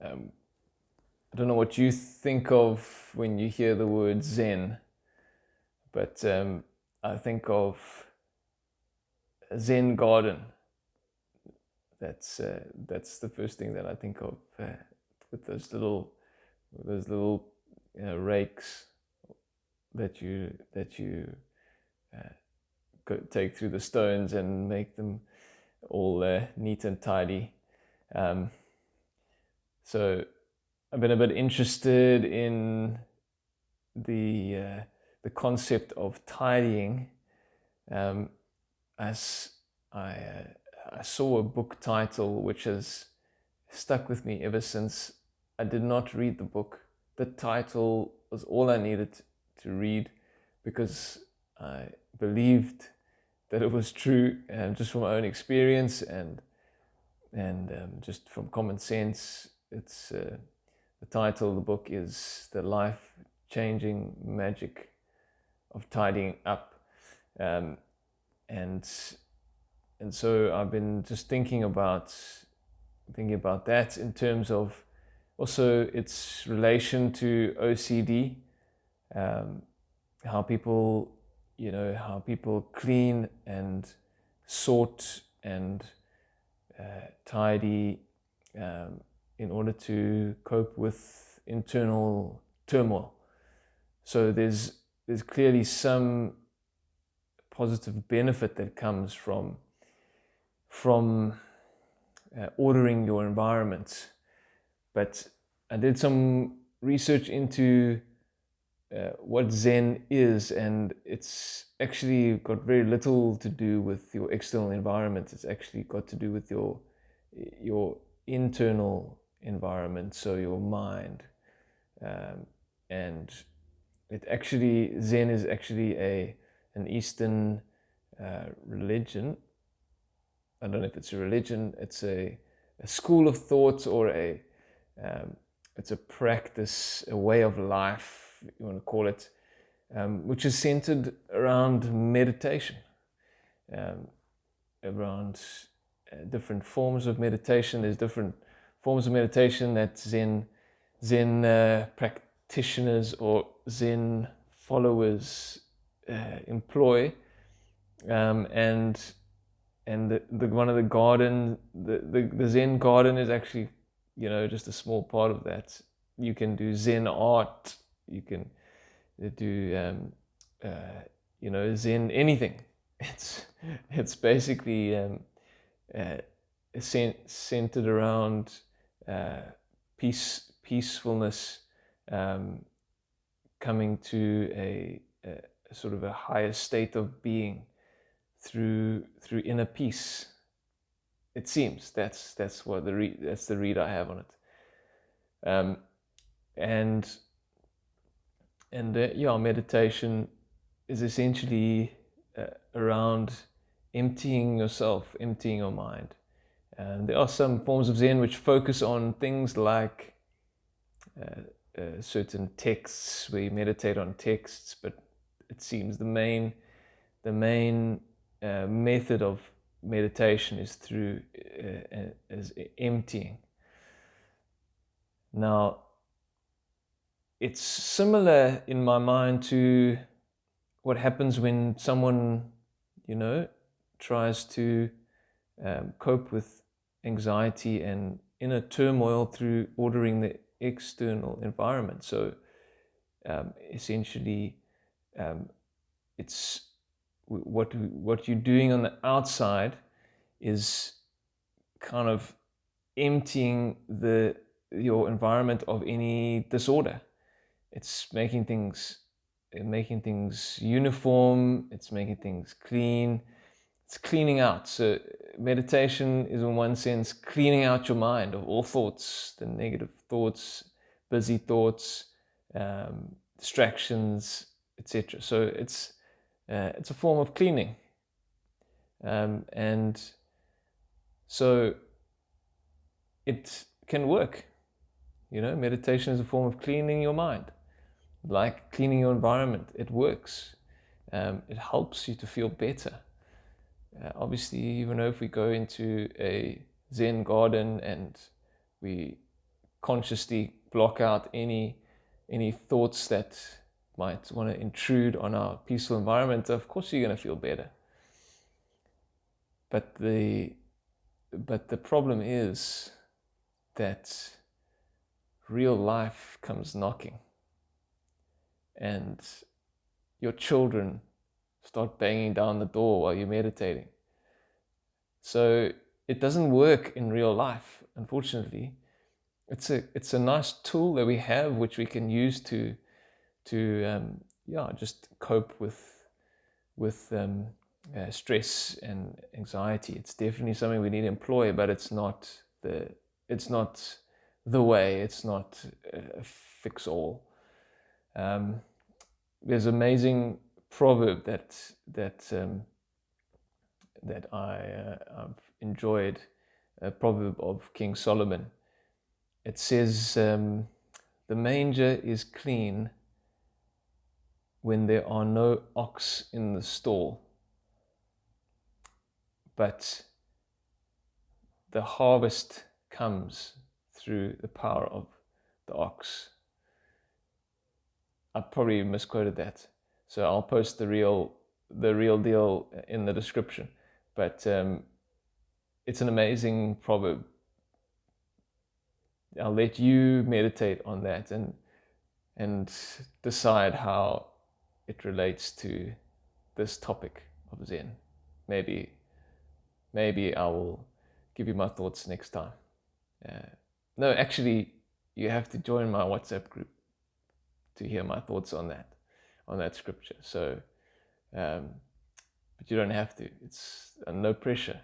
I don't know what you think of when you hear the word Zen, but I think of a Zen garden. That's the first thing that I think of, with those little rakes that you take through the stones and make them all neat and tidy. Um, so I've been a bit interested in the concept of tidying, as I saw a book title which has stuck with me ever since. I did not read the book. The title was all I needed to read because I believed that it was true, just from my own experience and just from common sense. It's the title of the book is "The Life-Changing Magic of Tidying Up," um, and and so I've been just thinking about that in terms of also its relation to OCD, um, how people clean and sort and tidy, in order to cope with internal turmoil. So there's clearly some positive benefit that comes from ordering your environment. But I did some research into what Zen is, and it's actually got very little to do with your external environment. It's actually got to do with your internal environment, so your mind. And Zen is actually an Eastern religion. I don't know if it's a religion. It's a school of thought, or it's a practice, a way of life, you want to call it, which is centered around meditation, around different forms of meditation. There's different forms of meditation that Zen practitioners or Zen followers employ, and the one of the Zen garden is actually, just a small part of that. You can do Zen art. You can do Zen anything. It's basically centered around peacefulness, coming to a sort of a higher state of being through inner peace. It seems that's the read I have on it, and meditation is essentially around emptying yourself, emptying your mind. And there are some forms of Zen which focus on things like certain texts, where you meditate on texts, but it seems the main method of meditation is through as emptying. Now, it's similar in my mind to what happens when someone, tries to cope with anxiety and inner turmoil through ordering the external environment. So essentially, it's what you're doing on the outside is kind of emptying your environment of any disorder. It's making things uniform. It's making things clean. It's cleaning out. So meditation is, in one sense, cleaning out your mind of all thoughts, the negative thoughts, busy thoughts, distractions, etc. So it's a form of cleaning, and so it can work. Meditation is a form of cleaning your mind, like cleaning your environment. It works. It helps you to feel better. Obviously, if we go into a Zen garden and we consciously block out any thoughts that might want to intrude on our peaceful environment, of course you're going to feel better. But the problem is that real life comes knocking, and your children start banging down the door while you're meditating. So it doesn't work in real life, unfortunately. It's a nice tool that we have, which we can use to just cope with stress and anxiety. It's definitely something we need to employ, but it's not the way. It's not a fix all. There's an amazing proverb that I've enjoyed, a proverb of King Solomon. It says, the manger is clean when there are no ox in the stall, but the harvest comes through the power of the ox. I probably misquoted that, so I'll post the real deal in the description. But it's an amazing proverb. I'll let you meditate on that and decide how it relates to this topic of Zen. Maybe I will give you my thoughts next time. No, actually, you have to join my WhatsApp group to hear my thoughts on that scripture. So, but you don't have to. It's no pressure,